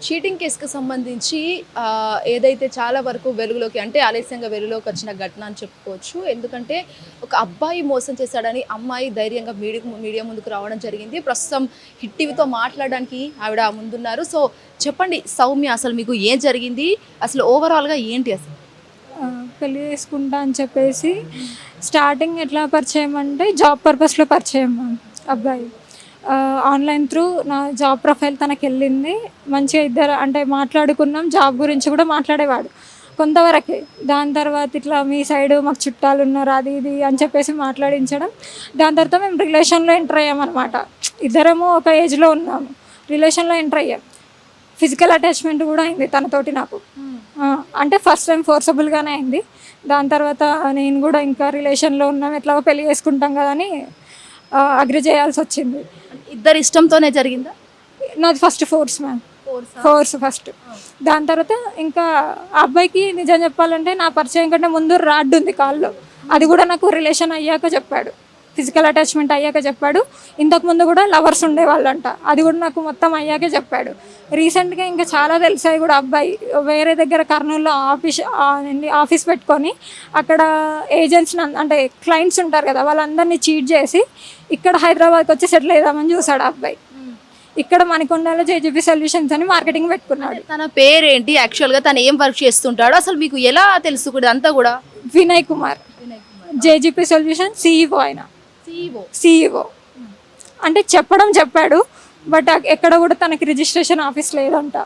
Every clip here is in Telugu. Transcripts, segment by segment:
చీటింగ్ కేసుకి సంబంధించి ఏదైతే చాలా వరకు వెలుగులోకి అంటే ఆలస్యంగా వెలుగులోకి వచ్చిన ఘటన అని చెప్పుకోవచ్చు. ఎందుకంటే ఒక అబ్బాయి మోసం చేశాడని అమ్మాయి ధైర్యంగా మీడియా ముందుకు రావడం జరిగింది. ప్రస్తుతం హిట్ టీవీతో మాట్లాడడానికి ఆవిడ ముందున్నారు. సో చెప్పండి సౌమ్య, అసలు మీకు ఏం జరిగింది? అసలు ఓవరాల్‌గా ఏంటి అసలు? పెళ్లి చేసుకుంటా అని చెప్పేసి స్టార్టింగ్ ఎట్లా పరిచయం అంటే జాబ్ పర్పస్లో పరిచయం అబ్బాయి. ఆన్లైన్ త్రూ నా జాబ్ ప్రొఫైల్ తనకి వెళ్ళింది. మంచిగా ఇద్దరు అంటే మాట్లాడుకున్నాం, జాబ్ గురించి కూడా మాట్లాడేవాడు కొంతవరకే. దాని తర్వాత ఇట్లా మీ సైడ్ మాకు చుట్టాలు ఉన్నారు అది ఇది అని చెప్పేసి మాట్లాడించడం. దాని తర్వాత మేము రిలేషన్లో ఎంటర్ అయ్యామన్నమాట. ఇద్దరము ఒక ఏజ్లో ఉన్నాము, రిలేషన్లో ఎంటర్ అయ్యాం. ఫిజికల్ అటాచ్మెంట్ కూడా అయింది తనతోటి నాకు. అంటే ఫస్ట్ టైం ఫోర్సబుల్గానే అయింది. దాని తర్వాత నేను కూడా ఇంకా రిలేషన్లో ఉన్నాం, ఎట్లాగో పెళ్లి చేసుకుంటాం కదా అని అగ్రి చేయాల్సి వచ్చింది. ఇద్దరి ఇష్టంతోనే జరిగిందా? నాది first force ma'am, force first. దాని తర్వాత ఇంకా ఆ అబ్బాయికి నిజం చెప్పాలంటే నా పరిచయం కంటే ముందు రాడ్ ఉంది కాల్లో. అది కూడా నాకు రిలేషన్ అయ్యాక చెప్పాడు, ఫిజికల్ అటాచ్మెంట్ అయ్యాక చెప్పాడు. ఇంతకుముందు కూడా లవర్స్ ఉండేవాళ్ళంట, అది కూడా నాకు మొత్తం అయ్యాకే చెప్పాడు. రీసెంట్గా ఇంకా చాలా తెలిసాయి కూడా. అబ్బాయి వేరే దగ్గర కర్నూలులో ఆఫీస్ పెట్టుకొని అక్కడ ఏజెంట్స్ అంటే క్లయింట్స్ ఉంటారు కదా, వాళ్ళందరినీ చీట్ చేసి ఇక్కడ హైదరాబాద్కి వచ్చి సెటిల్ అవుదామని చూసాడు అబ్బాయి. ఇక్కడ మనకొండలో జేజీపీ సొల్యూషన్స్ అని మార్కెటింగ్ పెట్టుకున్నాడు. తన పేరేంటి? యాక్చువల్గా తను ఏం వర్క్ చేస్తుంటాడు? అసలు మీకు ఎలా తెలుసు కూడా అంతా కూడా? Vinay Kumar, JGP solution CEO. ఆయన సిఇఓ అంటే చెప్పాడు, బట్ ఎక్కడ కూడా తనకి రిజిస్ట్రేషన్ ఆఫీస్ లేదంట.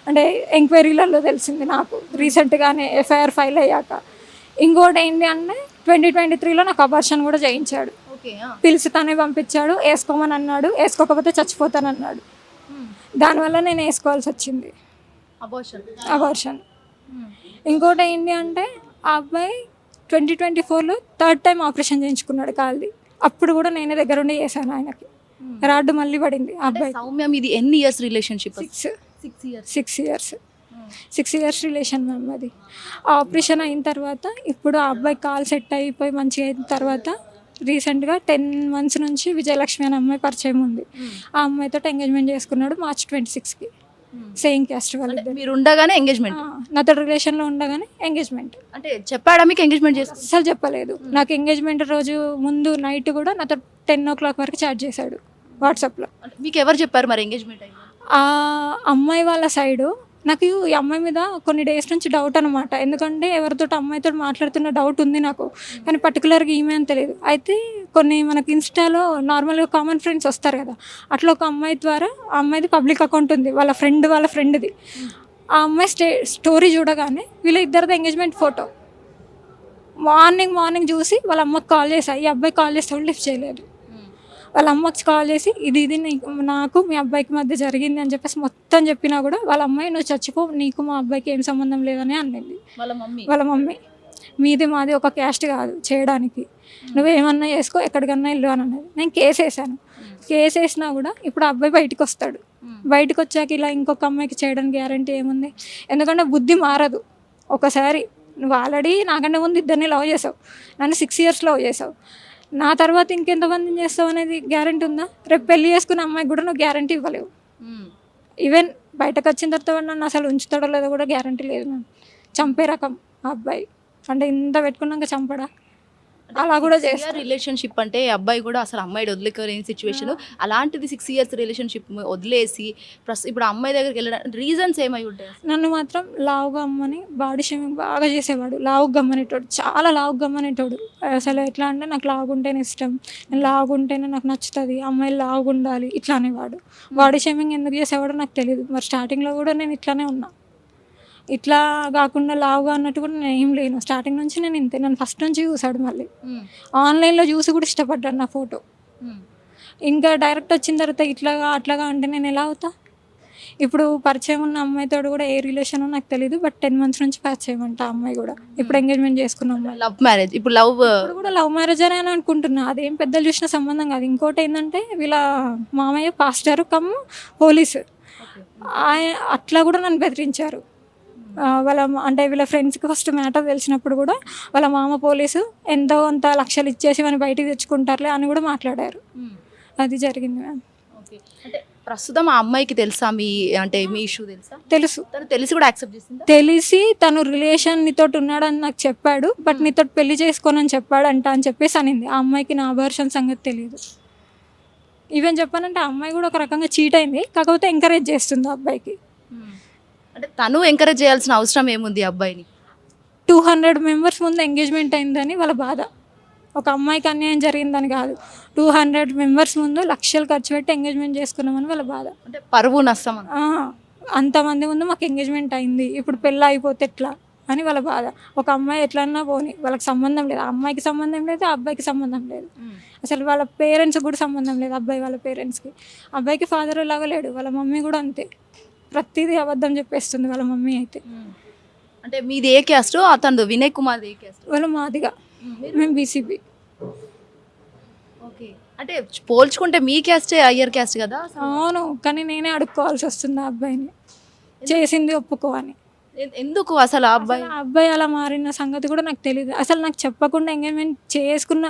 అంటే ఎంక్వైరీలలో తెలిసింది నాకు రీసెంట్గానే ఎఫ్ఐఆర్ ఫైల్ అయ్యాక. ఇంకోటి ఏంటి అంటే 2023లో నాకు అబార్షన్ కూడా చేయించాడు. పిలిచి తనే పంపించాడు, వేసుకోమని అన్నాడు. వేసుకోకపోతే చచ్చిపోతానన్నాడు. దానివల్ల నేను వేసుకోవాల్సి వచ్చింది అబార్షన్. ఇంకోటి ఏంటి అంటే ఆ అబ్బాయి 2024లో థర్డ్ టైం ఆపరేషన్ చేయించుకున్నాడు కాల్ది. అప్పుడు కూడా నేనే దగ్గర ఉండి చేశాను ఆయనకి. రాడ్డు మళ్ళీ పడింది ఆ అబ్బాయి. సౌమ్య, మీది ఎన్ని years relationship? 6 years relation ma'am. అది ఆపరేషన్ అయిన తర్వాత ఇప్పుడు ఆ అబ్బాయి కాల్ సెట్ అయిపోయి మంచిగా అయిన తర్వాత రీసెంట్గా 10 months నుంచి విజయలక్ష్మి అనే అమ్మాయి పరిచయం ఉంది. ఆ అమ్మాయితో ఎంగేజ్మెంట్ చేసుకున్నాడు March 26కి. సేమ్ క్యాస్ట్ వాళ్ళు. మీరు ఉండగానే ఎంగేజ్మెంట్? నాతో రిలేషన్లో ఉండగానే ఎంగేజ్మెంట్. అంటే చెప్పాడా మీకు ఎంగేజ్మెంట్ చేసి? అసలు చెప్పలేదు. నాకు ఎంగేజ్మెంట్ రోజు ముందు నైట్ కూడా నాతో 10 o'clock వరకు చాట్ చేశాడు వాట్సాప్లో. మీకు ఎవరు చెప్పారు మరి ఎంగేజ్మెంట్ అయింది? ఆ అమ్మాయి వాళ్ళ సైడు. నాకు ఈ అమ్మాయి మీద కొన్ని డేస్ నుంచి డౌట్ అనమాట. ఎందుకంటే ఎవరితో అమ్మాయితో మాట్లాడుతున్న డౌట్ ఉంది నాకు, కానీ పర్టికులర్గా ఈమె అని తెలియదు. అయితే కొన్ని మనకి ఇన్స్టాలో నార్మల్గా కామన్ ఫ్రెండ్స్ వస్తారు కదా, అట్లా ఒక అమ్మాయి ద్వారా, ఆ అమ్మాయిది పబ్లిక్ అకౌంట్ ఉంది, వాళ్ళ ఫ్రెండ్ది. ఆ అమ్మాయి స్టోరీ చూడగానే వీళ్ళ ఇద్దరిది ఎంగేజ్మెంట్ ఫోటో. మార్నింగ్ చూసి వాళ్ళ అమ్మకి కాల్ చేశా. ఈ అబ్బాయి కాల్ చేస్తే లిఫ్ట్ చేయలేదు. వాళ్ళ అమ్మకి కాల్ చేసి ఇది నాకు మీ అబ్బాయికి మధ్య జరిగింది అని చెప్పేసి మొత్తం చెప్పినా కూడా వాళ్ళ అమ్మాయి నువ్వు చచ్చిపో, నీకు మా అబ్బాయికి ఏం సంబంధం లేదని అనింది వాళ్ళ మమ్మీ. మీది మాది ఒక క్యాస్ట్ కాదు చేయడానికి, నువ్వేమన్నా చేసుకో, ఎక్కడికన్నా వెళ్ళు అని అన్నది. నేను కేసు వేసాను. కేసు వేసినా కూడా ఇప్పుడు ఆ అబ్బాయి బయటకు వస్తాడు. బయటకు వచ్చాక ఇలా ఇంకొక అమ్మాయికి చేయడానికి గ్యారంటీ ఏముంది? ఎందుకంటే బుద్ధి మారదు. ఒకసారి నువ్వు ఆల్రెడీ నాకంటే ముందు ఇద్దరిని లవ్ చేసావు, నన్ను 6 years లవ్ చేసావు, నా తర్వాత ఇంకెంతమందిని చేస్తావు అనేది గ్యారంటీ ఉందా? రేపు పెళ్లి చేసుకున్న అమ్మాయికి కూడా నువ్వు గ్యారంటీ ఇవ్వలేవు. ఈవెన్ బయటకు వచ్చిన తర్వాత నన్ను అసలు ఉంచుతాడో లేదో కూడా గ్యారంటీ లేదు. మ్యామ్ చంపే రకం ఆ అబ్బాయి. అంటే ఇంత పెట్టుకున్నాక చంపడా? అలా కూడా చేస్తారు. రిలేషన్షిప్ అంటే అబ్బాయి కూడా అసలు అమ్మాయి వదిలేకలేని సిచ్యువేషన్. అలాంటిది 6 years రిలేషన్షిప్ వదిలేసి ఇప్పుడు అమ్మాయి దగ్గరికి వెళ్ళడం రీజన్స్ ఏమై ఉంటాయి? నన్ను మాత్రం లావుగా అమ్మని బాడీ షేమింగ్ బాగా చేసేవాడు. లావుగా గమ్మనేటోడు, చాలా లావుగా గమ్మనేటోడు. అసలు ఎట్లా అంటే నాకు లావుగుంటేనే ఇష్టం, నేను లావుగుంటేనే నాకు నచ్చుతుంది, అమ్మాయిలు లావుగా ఉండాలి ఇట్లా అనేవాడు. బాడీ షేమింగ్ ఎందుకు చేసేవాడో నాకు తెలియదు. మరి స్టార్టింగ్లో కూడా నేను ఇట్లానే ఉన్నా. ఇట్లా కాకుండా లావుగా అన్నట్టు కూడా నేను ఏం లేను. స్టార్టింగ్ నుంచి నేను ఇంతే. నన్ను ఫస్ట్ నుంచి చూసాడు. మళ్ళీ ఆన్లైన్లో చూసి కూడా ఇష్టపడ్డాడు నా ఫోటో. ఇంకా డైరెక్ట్ వచ్చిన తర్వాత ఇట్లాగా అట్లాగా అంటే నేను ఎలా అవుతా? ఇప్పుడు పరిచయం ఉన్న అమ్మాయితో కూడా ఏ రిలేషన్ నాకు తెలియదు, బట్ 10 months నుంచి పరిచయం అంట ఆ అమ్మాయి కూడా. ఇప్పుడు ఎంగేజ్మెంట్ చేసుకున్న అమ్మాయి. Love marriage? ఇప్పుడు కూడా లవ్ మ్యారేజ్ అని అనుకుంటున్నా. అదేం పెద్దలు చూసిన సంబంధం కాదు. ఇంకోటి ఏంటంటే వీళ్ళ మామయ్య పాస్టర్ కమ్ పోలీసు. అట్లా కూడా నన్ను బెదిరించారు. అంటే వీళ్ళ ఫ్రెండ్స్కి ఫస్ట్ మ్యాటర్ తెలిసినప్పుడు కూడా వాళ్ళ మామ పోలీసు ఎంతో అంత లక్షలు ఇచ్చేసి మన బయటికి తెచ్చుకుంటారులే అని కూడా మాట్లాడారు. అది జరిగింది మ్యామ్. అంటే ప్రస్తుతం ఆ అమ్మాయికి తెలుసా మీ అంటే మీ ఇష్యూ తెలుసా? తెలుసు. తను తెలిసి కూడా యాక్సెప్ట్ చేసిందా? తెలిసి తను రిలేషన్ నీతోటి ఉన్నాడని నాకు చెప్పాడు, బట్ నీతో పెళ్లి చేసుకోనని చెప్పాడంట అని చెప్పేసి అనింది. ఆ అమ్మాయికి నా అబార్షన్ సంగతి తెలియదు. ఈవెన్ చెప్పానంటే ఆ అమ్మాయి కూడా ఒక రకంగా చీట్ అయింది, కాకపోతే ఎంకరేజ్ చేస్తుంది ఆ అబ్బాయికి. అంటే తను ఎంకరేజ్ చేయాల్సిన అవసరం ఏముంది ఆ అబ్బాయిని? 200 మెంబర్స్ ముందు ఎంగేజ్మెంట్ అయిందని వాళ్ళ బాధ. ఒక అమ్మాయికి అన్యాయం జరిగిందని కాదు, 200 మెంబర్స్ ముందు లక్షలు ఖర్చు పెట్టి ఎంగేజ్మెంట్ చేసుకున్నామని వాళ్ళ బాధ. అంటే పరువు నష్టం ఆ, అంతమంది ముందు మాకు ఎంగేజ్మెంట్ అయింది, ఇప్పుడు పెళ్ళి అయిపోతే ఎట్లా అని వాళ్ళ బాధ. ఒక అమ్మాయి ఎట్లన్నా పోని, వాళ్ళకి సంబంధం లేదు, ఆ అమ్మాయికి సంబంధం లేదు, ఆ అబ్బాయికి సంబంధం లేదు, అసలు వాళ్ళ పేరెంట్స్కి కూడా సంబంధం లేదు. అబ్బాయి వాళ్ళ పేరెంట్స్కి, అబ్బాయికి ఫాదర్ లాగా లేడు, వాళ్ళ మమ్మీ కూడా అంతే, ప్రతిదీ అబద్ధం చెప్పేస్తుంది వాళ్ళ మమ్మీ అయితే. అంటే మీది ఏ క్యాస్ట్? అతను వినయ్ కుమార్ ఏ క్యాస్ట్? వాళ్ళ మాదిగా, మేము బీసీబీ. ఓకే, అంటే పోల్చుకుంటే మీ క్యాస్టే హయ్యర్ క్యాస్ట్ కదా? అవును, కానీ నేనే అడుక్కోవాల్సి వస్తుంది ఆ అబ్బాయిని, చేసింది ఒప్పుకో అని. ఎందుకు అసలు ఆ అబ్బాయి? ఆ అబ్బాయి అలా మారిన సంగతి కూడా నాకు తెలియదు. అసలు నాకు చెప్పకుండా ఎంగేజ్మెంట్ చేసుకున్న,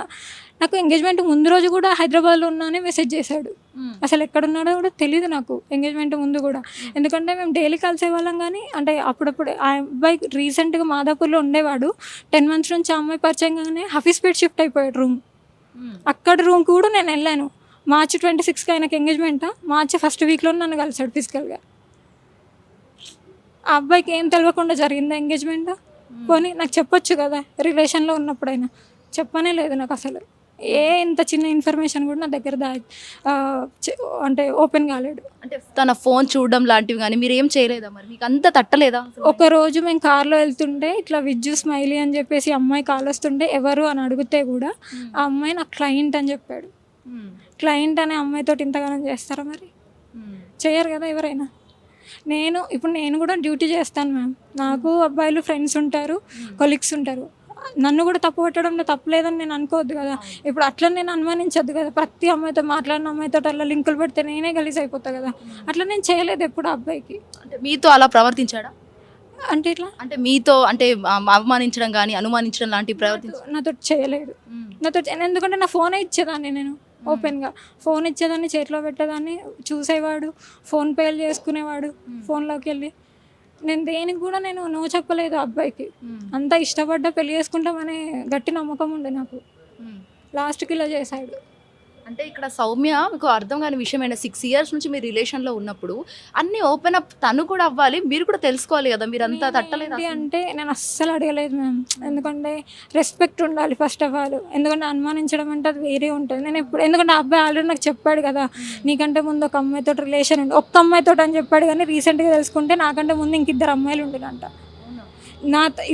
నాకు ఎంగేజ్మెంట్ ముందు రోజు కూడా హైదరాబాద్లో ఉన్నానే మెసేజ్ చేశాడు. అసలు ఎక్కడున్నాడో కూడా తెలియదు నాకు ఎంగేజ్మెంట్ ముందు కూడా, ఎందుకంటే మేము డైలీ కలిసేవాళ్ళం. కానీ అంటే అప్పుడప్పుడు ఆ అబ్బాయి రీసెంట్గా మాదాపూర్లో ఉండేవాడు, 10 months నుంచి ఆ అమ్మాయి పరిచయం కానీ హఫీస్పేట్ షిఫ్ట్ అయిపోయాడు రూమ్. అక్కడ రూమ్కి కూడా నేను వెళ్ళాను. March 26కి ఆయనకి ఎంగేజ్మెంటా, March 1st వీక్లో నన్ను కలిసాడు ఫిజికల్గా. ఆ అబ్బాయికి ఏం తెలియకుండా జరిగిందా ఎంగేజ్మెంట్? పోనీ నాకు చెప్పొచ్చు కదా, రిలేషన్లో ఉన్నప్పుడైనా. చెప్పనే లేదు నాకు అసలు, ఇంత చిన్న ఇన్ఫర్మేషన్ కూడా నా దగ్గర అంటే ఓపెన్ కాలేడు. అంటే తన ఫోన్ చూడడం లాంటివి కానీ మీరు ఏం చేయలేదా? మరి మీకు అంత తట్టలేదా? ఒక రోజు మేము కార్లో వెళ్తుంటే ఇట్లా విజ్జు స్మైలీ అని చెప్పేసి అమ్మాయి కాల్ వస్తుంటే ఎవరు అని అడిగితే కూడా ఆ అమ్మాయి నాకు క్లయింట్ అని చెప్పాడు. క్లయింట్ అనే అమ్మాయితో ఇంతగానం చేస్తారా? మరి చేయరు కదా ఎవరైనా. నేను కూడా డ్యూటీ చేస్తాను మ్యామ్, నాకు అబ్బాయిలు ఫ్రెండ్స్ ఉంటారు, కొలీగ్స్ ఉంటారు. నన్ను కూడా తప్పు పెట్టడంలో తప్పలేదని నేను అనుకోవద్దు కదా. ఇప్పుడు అట్లా నేను అనుమానించద్దు కదా, ప్రతి అమ్మాయితో మాట్లాడిన అమ్మాయితో అలా లింకులు పెడితే నేనే గలీజ్ అయిపోతా కదా. అట్లా నేను చేయలేదు ఎప్పుడు అబ్బాయికి. అంటే మీతో అలా ప్రవర్తించాడా? అంటే ఇట్లా అంటే మీతో అంటే అవమానించడం కానీ అనుమానించడం లాంటివి నాతో చేయలేడు. ఎందుకంటే నా ఫోనే ఇచ్చేదాన్ని, నేను ఓపెన్గా ఫోన్ ఇచ్చేదాన్ని, చేతిలో పెట్టేదాన్ని, చూసేవాడు, ఫోన్ పేలు చేసుకునేవాడు ఫోన్లోకి వెళ్ళి. నేను దేనికి కూడా నేను నో చెప్పలేదు అబ్బాయికి. అంత ఇష్టపడ్డా పెళ్లి చేసుకుంటామనే గట్టి నమ్మకం ఉండే నాకు. లాస్ట్కి ఇలా చేశాడు. అంటే ఇక్కడ సౌమ్య మీకు అర్థం కాని విషయం ఏంటంటే 6 years నుంచి మీరు రిలేషన్లో ఉన్నప్పుడు అన్నీ ఓపెన్ అప్ తను కూడా అవ్వాలి, మీరు కూడా తెలుసుకోవాలి కదా. మీరు అంతా తట్టలేదు అంటే నేను అస్సలు అడగలేదు మ్యామ్, ఎందుకంటే రెస్పెక్ట్ ఉండాలి ఫస్ట్ ఆఫ్ ఆల్. ఎందుకంటే అనుమానించడం అంటే అది వేరే ఉంటుంది. నేను ఎందుకంటే ఆ అబ్బాయి ఆల్రెడీ నాకు చెప్పాడు కదా, నీకంటే ముందు ఒక అమ్మాయితో రిలేషన్ ఉంది, ఒక్క అమ్మాయితో అని చెప్పాడు. కానీ రీసెంట్గా తెలుసుకుంటే నాకంటే ముందు ఇంక 2 అమ్మాయిలు ఉండినంట.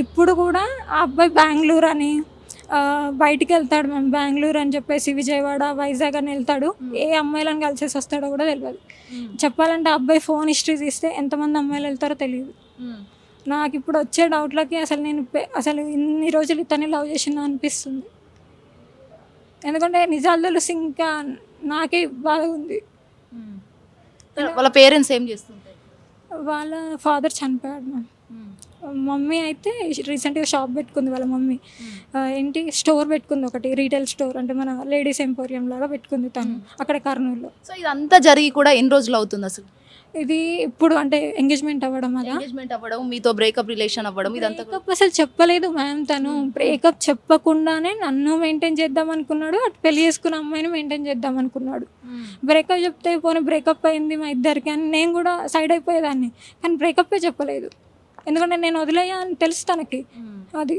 ఇప్పుడు కూడా ఆ అబ్బాయి బెంగళూరు అని బయటికి వెళ్తాడు మ్యామ్, బెంగళూరు అని చెప్పేసి విజయవాడ, వైజాగ్ అని వెళ్తాడు. ఏ అమ్మాయిలను కలిసేసి వస్తాడో కూడా తెలియదు. చెప్పాలంటే ఆ అబ్బాయి ఫోన్ హిస్టరీ తీస్తే ఎంతమంది అమ్మాయిలు వెళ్తారో తెలియదు. నాకు ఇప్పుడు వచ్చే డౌట్లకి అసలు ఇన్ని రోజులు ఇతన్ని లవ్ చేసిందా అనిపిస్తుంది. ఎందుకంటే నిజాలు తెలిసి ఇంకా నాకే బాధ ఉంది. వాళ్ళ పేరెంట్స్ ఏం చేస్తుంటారు? వాళ్ళ ఫాదర్ చనిపోయాడు మ్యామ్. మమ్మీ అయితే రీసెంట్గా షాప్ పెట్టుకుంది. వాళ్ళ మమ్మీ స్టోర్ పెట్టుకుంది, ఒకటి రీటైల్ స్టోర్, అంటే మన లేడీస్ ఎంపోరియం లాగా పెట్టుకుంది తను అక్కడ కర్నూలులో. సో ఇదంతా జరిగి కూడా ఎన్ని రోజులు అవుతుంది అసలు? ఇది ఇప్పుడు అంటే ఎంగేజ్మెంట్ అవ్వడం, మీతో బ్రేకప్ రిలేషన్ అవ్వడం, ఇదంతా అసలు చెప్పలేదు మ్యామ్. తను బ్రేకప్ చెప్పకుండానే నన్ను మెయింటైన్ చేద్దాం అనుకున్నాడు, అటు పెళ్లి చేసుకున్న అమ్మాయిని మెయింటైన్ చేద్దాం అనుకున్నాడు. బ్రేకప్ చెప్తే పోనీ బ్రేకప్ అయింది మా ఇద్దరికి అని నేను కూడా సైడ్ అయిపోయేదాన్ని, కానీ బ్రేకప్పే చెప్పలేదు. ఎందుకంటే నేను వదిలేయా అని తెలుసు తనకి. అది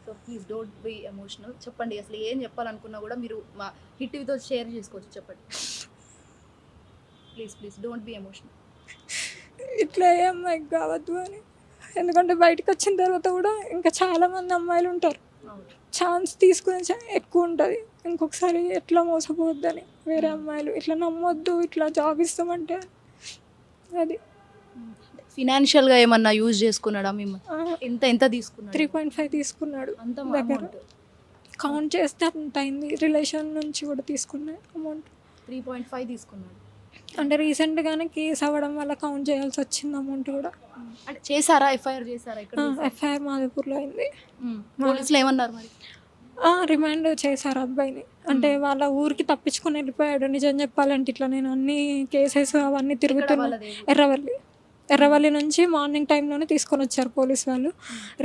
so please don't be emotional. చెప్పండి, అసలు ఏం చెప్పాలనుకున్నా కూడా మీరు మా హిట్ టీవీతో షేర్ చేసుకోవచ్చు. చెప్పండి ప్లీజ్ డోంట్ బీ ఎమోషనల్. ఇట్లా ఏ అమ్మాయికి కావద్దు అని, ఎందుకంటే బయటకు వచ్చిన తర్వాత కూడా ఇంకా చాలామంది అమ్మాయిలు ఉంటారు, ఛాన్స్ తీసుకునే ఎక్కువ ఉంటుంది. ఇంకొకసారి ఎట్లా మోసపోవద్దని వేరే అమ్మాయిలు ఇట్లా నమ్మొద్దు, ఇట్లా జాబ్ ఇస్తామంటే. అది ఫినాన్షియల్గా ఏమన్నా యూజ్ చేసుకున్నాడా మిమ్మల్ని? ఎంత తీసుకున్నాడు? 3.5 తీసుకున్నాడు. అంత దగ్గర కౌంట్ చేస్తే అంత అయింది. రిలేషన్ నుంచి కూడా తీసుకున్న అమౌంట్ 3.5 తీసుకున్నాడు. అంటే రీసెంట్గానే కేసు అవ్వడం వల్ల కౌంట్ చేయాల్సి వచ్చింది అమౌంట్ కూడా. అంటే చేశారా? ఎఫ్ఐఆర్ చేశారా? ఎఫ్ఐఆర్ మాధవపూర్లో అయింది. పోలీసులు ఏమన్నారు మరి? రిమాండ్ చేశారు అబ్బాయిని. అంటే వాళ్ళ ఊరికి తప్పించుకొని వెళ్ళిపోయాడు. నిజం చెప్పాలంటే ఇట్లా నేను అన్ని కేసెస్ అవన్నీ తిరుగుతున్నా. ఎర్రవల్లి నుంచి మార్నింగ్ టైంలోనే తీసుకొని వచ్చారు పోలీస్ వాళ్ళు,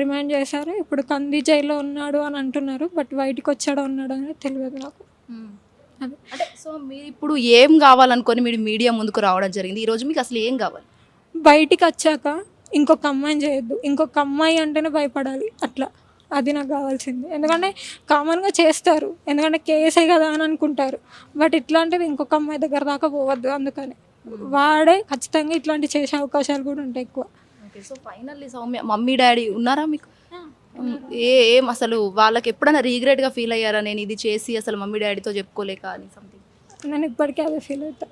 రిమాండ్ చేశారు. ఇప్పుడు కంది జైల్లో ఉన్నాడు అని అంటున్నారు, బట్ బయటికి వచ్చాడో ఉన్నాడు అనేది తెలియదు నాకు. అంటే సో మీరు ఇప్పుడు ఏం కావాలనుకొని మీరు మీడియా ముందుకు రావడం జరిగింది, ఈరోజు మీకు అసలు ఏం కావాలి? బయటికి వచ్చాక ఇంకొక అమ్మాయిని చేయొద్దు, ఇంకొక అమ్మాయి అంటేనే భయపడాలి, అట్లా అది నాకు కావాల్సింది. ఎందుకంటే కామన్గా చేస్తారు, ఎందుకంటే కేసే కదా అని అనుకుంటారు, బట్ ఇట్లాంటిది ఇంకొక అమ్మాయి దగ్గర దాకా పోవద్దు. అందుకని వాడే ఖచ్చితంగా ఇట్లాంటి చేసే అవకాశాలు కూడా ఉంటాయి ఎక్కువ. Okay, so finally Soumya mummy daddy ఉన్నారా మీకు? ఏం అసలు వాళ్ళకి ఎప్పుడైనా రీగ్రెట్గా ఫీల్ అయ్యారా, నేను ఇది చేసి అసలు మమ్మీ డాడీతో చెప్పుకోలేక అని సంథింగ్? నేను ఇప్పటికీ అదే ఫీల్ అవుతా.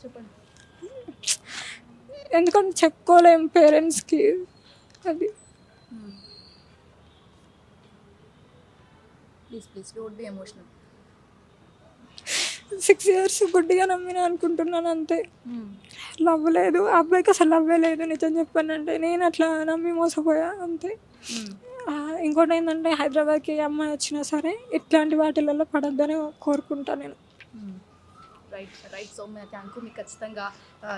చెప్పండి. ఎందుకంటే చెప్పుకోలేం పేరెంట్స్కి. అది please don't be emotional. 6 years గుడ్డిగా నమ్మిన అనుకుంటున్నాను అంతే. లవ్ లేదు, ఆ అబ్బాయికి అసలు లవ్వే లేదు. నిజం చెప్పానంటే నేను అట్లా నమ్మి మోసపోయా అంతే. ఇంకోటి ఏంటంటే హైదరాబాద్కి అమ్మాయి వచ్చినా సరే ఇట్లాంటి వాటిలలో పడొద్దని కోరుకుంటా నేను. Right Soumya, thank you. మీకు ఖచ్చితంగా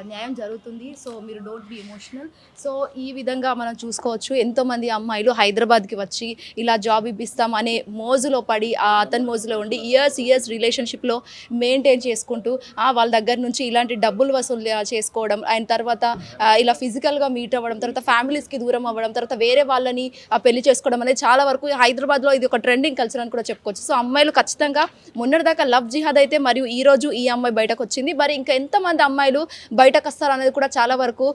న్యాయం జరుగుతుంది. సో మీరు డోంట్ బి ఎమోషనల్. సో ఈ విధంగా మనం చూసుకోవచ్చు, ఎంతోమంది అమ్మాయిలు హైదరాబాద్కి వచ్చి ఇలా జాబ్ ఇప్పిస్తాం అనే మోజులో పడి అతని మోజులో ఉండి ఇయర్స్ రిలేషన్షిప్లో మెయింటైన్ చేసుకుంటూ వాళ్ళ దగ్గర నుంచి ఇలాంటి డబ్బులు వసూలు చేసుకోవడం, ఆయన తర్వాత ఇలా ఫిజికల్గా మీట్ అవ్వడం, తర్వాత ఫ్యామిలీస్కి దూరం అవ్వడం, తర్వాత వేరే వాళ్ళని పెళ్లి చేసుకోవడం అనేది చాలా వరకు హైదరాబాద్లో ఇది ఒక ట్రెండింగ్ కల్చర్ అని కూడా చెప్పుకోవచ్చు. సో అమ్మాయిలు ఖచ్చితంగా మొన్నటిదాకా లవ్ జిహాద్ అయితే, మరియు ఈరోజు ఈ అమ్మాయి బయటకు వచ్చింది. మరి ఇంకా ఎంతమంది అమ్మాయిలు బయటకు వస్తారు అనేది కూడా చాలా వరకు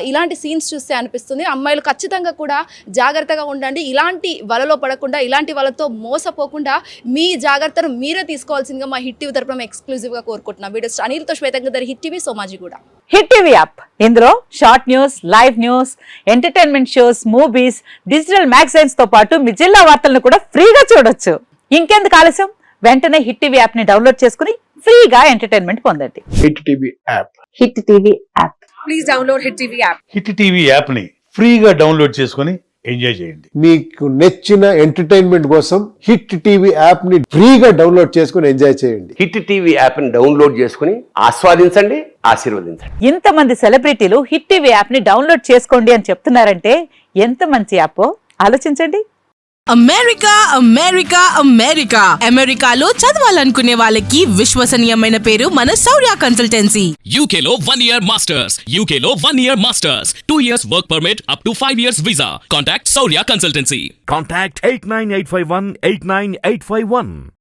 ఇలాంటి సీన్స్ చూస్తే అనిపిస్తుంది. అమ్మాయిలు ఖచ్చితంగా కూడా జాగ్రత్తగా ఉండండి, ఇలాంటి వలలో పడకుండా, ఇలాంటి వాళ్ళతో మోసపోకుండా మీ జాగ్రత్తను మీరే తీసుకోవాల్సిందిగా మా హిట్ టీవీ తరపున ఎక్స్క్లూజివ్గా కోరుకుంటున్నాం. వీడియోస్ అనిల్తో శ్వేతంగా హిట్ టీవీ సోమాజీ కూడా. హిట్ టీవీ యాప్, ఇందులో short news, live news, entertainment shows, movies, digital magazines తో పాటు మీ జిల్లా వార్తలను కూడా ఫ్రీగా చూడొచ్చు. ఇంకెందుకు ఆలస్యం, వెంటనే హిట్ టీవీ యాప్ ని డౌన్లోడ్ చేసుకుని ఫ్రీగా ఎంటర్టైన్మెంట్ పొందండి. Hit TV app. Hit TV app. Please download hit TV app. Hit TV app ని ఫ్రీగా డౌన్లోడ్ చేసుకొని ఎంజాయ్ చేయండి. మీకు నచ్చిన ఎంటర్టైన్మెంట్ కోసం హిట్ టీవీ యాప్ ని ఫ్రీగా డౌన్లోడ్ చేసుకుని ఎంజాయ్ చేయండి. హిట్ టీవీ యాప్ ని డౌన్లోడ్ చేసుకుని ఆస్వాదించండి, ఆశీర్వదించండి. ఇంతమంది సెలబ్రిటీలు హిట్ టీవీ యాప్ ని డౌన్లోడ్ చేసుకోండి అని చెప్తున్నారంటే ఎంత మంచి యాప్ ఆలోచించండి. అమెరికాలో చదవాలనుకునే వాళ్ళకి విశ్వసనీయమైన పేరు మన శౌర్య కన్సల్టెన్సీ. UK లో 1 year masters, 2 years work permit up to 5 years visa. Contact Saurya Consultancy. Contact 89851 89851.